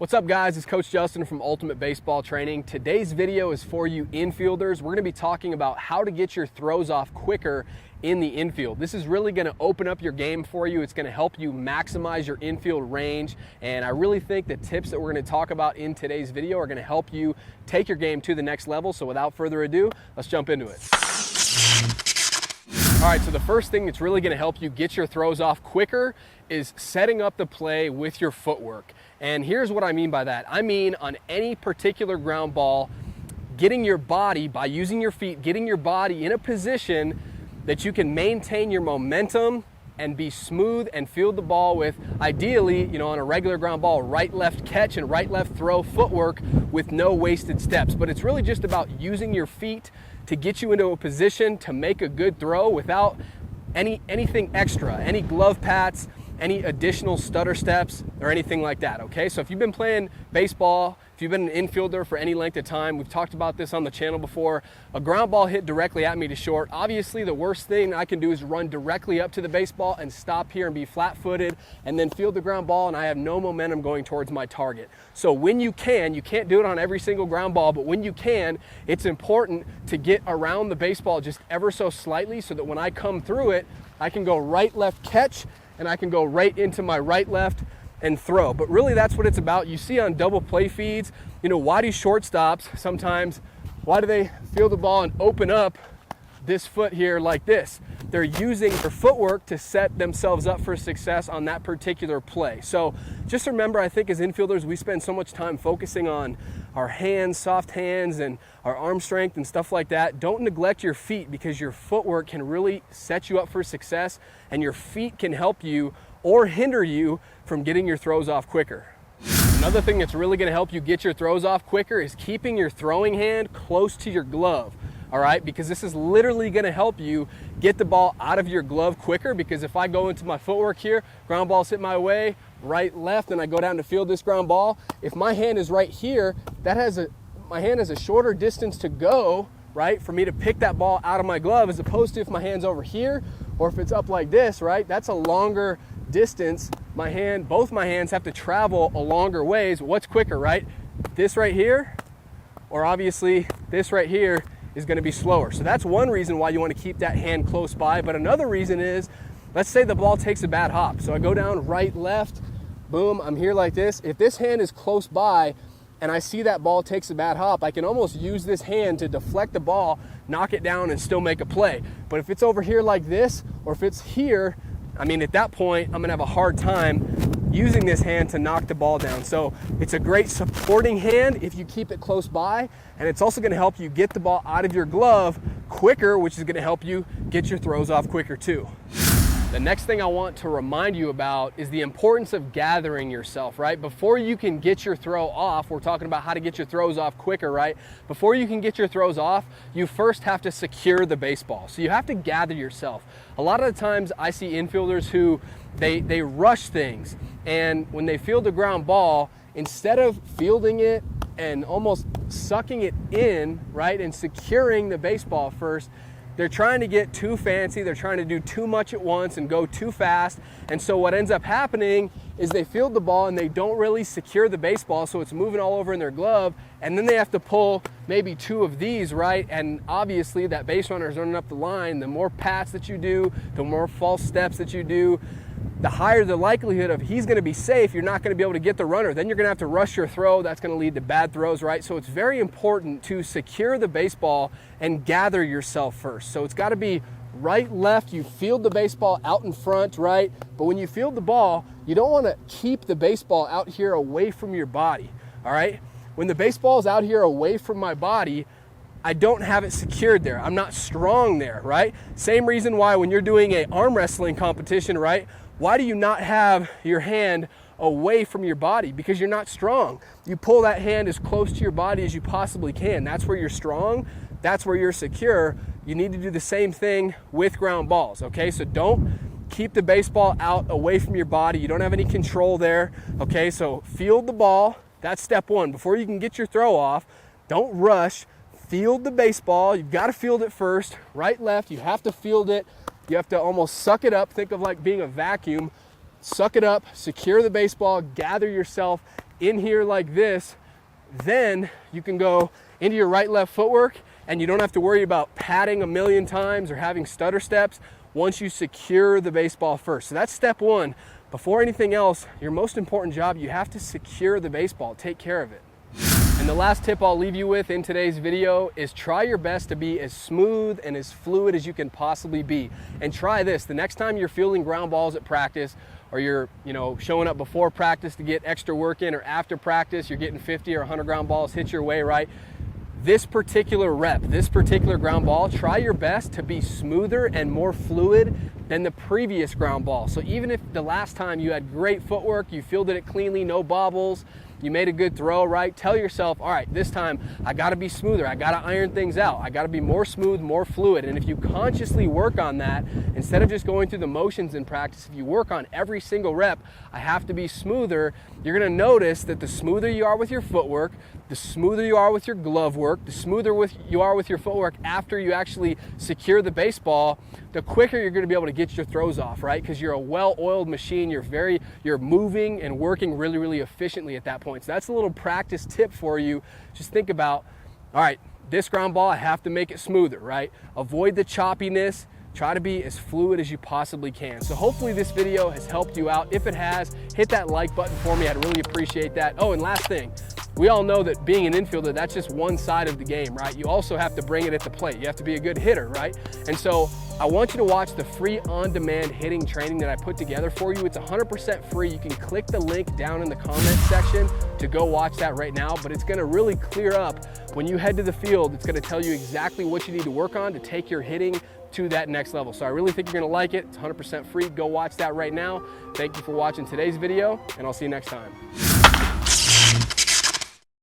What's up, guys? It's Coach Justin from Ultimate Baseball Training. Today's video is for you infielders. We're going to be talking about how to get your throws off quicker in the infield. This is really going to open up your game for you. It's going to help you maximize your infield range, and I really think the tips that we're going to talk about in today's video are going to help you take your game to the next level. So without further ado, let's jump into it. All right, so the first thing that's really going to help you get your throws off quicker is setting up the play with your footwork. And here's what I mean by that. I mean, on any particular ground ball, getting your body, by using your feet, getting your body in a position that you can maintain your momentum and be smooth and field the ball with, ideally, on a regular ground ball, right-left catch and right-left throw footwork with no wasted steps. But it's really just about using your feet to get you into a position to make a good throw without anything extra, any glove pats, any additional stutter steps or anything like that, okay? So if you've been playing baseball, if you've been an infielder for any length of time, we've talked about this on the channel before, a ground ball hit directly at me to short, obviously the worst thing I can do is run directly up to the baseball and stop here and be flat-footed and then field the ground ball, and I have no momentum going towards my target. So when you can't do it on every single ground ball, but when you can, it's important to get around the baseball just ever so slightly so that when I come through it, I can go right-left catch and I can go right into my right-left and throw. But really that's what it's about. You see on double play feeds, why do shortstops sometimes, why do they field the ball and open up this foot here like this? They're using their footwork to set themselves up for success on that particular play. So just remember, I think as infielders, we spend so much time focusing on our hands, soft hands, and our arm strength and stuff like that. Don't neglect your feet, because your footwork can really set you up for success, and your feet can help you or hinder you from getting your throws off quicker. Another thing that's really going to help you get your throws off quicker is keeping your throwing hand close to your glove. All right, because this is literally going to help you get the ball out of your glove quicker, because if I go into my footwork here, ground ball's hit my way, right, left, and I go down to field this ground ball, if my hand is right here, my hand has a shorter distance to go, right, for me to pick that ball out of my glove, as opposed to if my hand's over here or if it's up like this, right, that's a longer distance. Both my hands have to travel a longer ways. What's quicker, right? This right here, or obviously this right here, is going to be slower. So that's one reason why you want to keep that hand close by. But another reason is, let's say the ball takes a bad hop. So I go down right, left, boom, I'm here like this. If this hand is close by and I see that ball takes a bad hop, I can almost use this hand to deflect the ball, knock it down, and still make a play. But if it's over here like this, or if it's here, at that point, I'm going to have a hard time using this hand to knock the ball down. So it's a great supporting hand if you keep it close by, and it's also going to help you get the ball out of your glove quicker, which is going to help you get your throws off quicker too. The next thing I want to remind you about is the importance of gathering yourself, right? Before you can get your throw off, we're talking about how to get your throws off quicker, right? Before you can get your throws off, you first have to secure the baseball. So you have to gather yourself. A lot of the times I see infielders who they rush things, and when they field the ground ball, instead of fielding it and almost sucking it in, right, and securing the baseball first, they're trying to get too fancy, they're trying to do too much at once and go too fast. And so what ends up happening is they field the ball and they don't really secure the baseball, so it's moving all over in their glove, and then they have to pull maybe two of these, right? And obviously that base runner is running up the line. The more pats that you do, the more false steps that you do, the higher the likelihood of he's going to be safe. You're not going to be able to get the runner. Then you're going to have to rush your throw. That's going to lead to bad throws, right? So it's very important to secure the baseball and gather yourself first. So it's got to be right, left. You field the baseball out in front, right? But when you field the ball, you don't want to keep the baseball out here away from your body, all right? When the baseball is out here away from my body, I don't have it secured there. I'm not strong there, right? Same reason why when you're doing an arm wrestling competition, right? Why do you not have your hand away from your body? Because you're not strong. You pull that hand as close to your body as you possibly can. That's where you're strong. That's where you're secure. You need to do the same thing with ground balls, okay? So don't keep the baseball out away from your body. You don't have any control there, okay? So field the ball. That's step one. Before you can get your throw off, don't rush. Field the baseball. You've got to field it first. Right, left. You have to field it. You have to almost suck it up. Think of like being a vacuum. Suck it up, secure the baseball, gather yourself, in here like this, then you can go into your right-left footwork and you don't have to worry about padding a million times or having stutter steps once you secure the baseball first. So that's step one. Before anything else, your most important job, you have to secure the baseball, take care of it. And the last tip I'll leave you with in today's video is try your best to be as smooth and as fluid as you can possibly be. And try this, the next time you're fielding ground balls at practice, or you're showing up before practice to get extra work in, or after practice you're getting 50 or 100 ground balls hit your way, right? This particular rep, this particular ground ball, try your best to be smoother and more fluid than the previous ground ball. So even if the last time you had great footwork, you fielded it cleanly, no bobbles, you made a good throw, right? Tell yourself, all right, this time I gotta be smoother, I gotta iron things out, I gotta be more smooth, more fluid. And if you consciously work on that, instead of just going through the motions in practice, if you work on every single rep, I have to be smoother, you're gonna notice that the smoother you are with your footwork, the smoother you are with your glove work, the smoother you are with your footwork after you actually secure the baseball, the quicker you're gonna be able to get your throws off, right? Because you're a well-oiled machine, you're moving and working really, really efficiently at that point. So that's a little practice tip for you. Just think about, all right, this ground ball, I have to make it smoother, right? Avoid the choppiness. Try to be as fluid as you possibly can. So hopefully this video has helped you out. If it has, hit that like button for me. I'd really appreciate that. Oh, and last thing, we all know that being an infielder, that's just one side of the game, right? You also have to bring it at the plate. You have to be a good hitter, right? And so I want you to watch the free on-demand hitting training that I put together for you. It's 100% free. You can click the link down in the comment section to go watch that right now, but it's gonna really clear up when you head to the field. It's gonna tell you exactly what you need to work on to take your hitting to that next level. So I really think you're gonna like it. It's 100% free. Go watch that right now. Thank you for watching today's video, and I'll see you next time.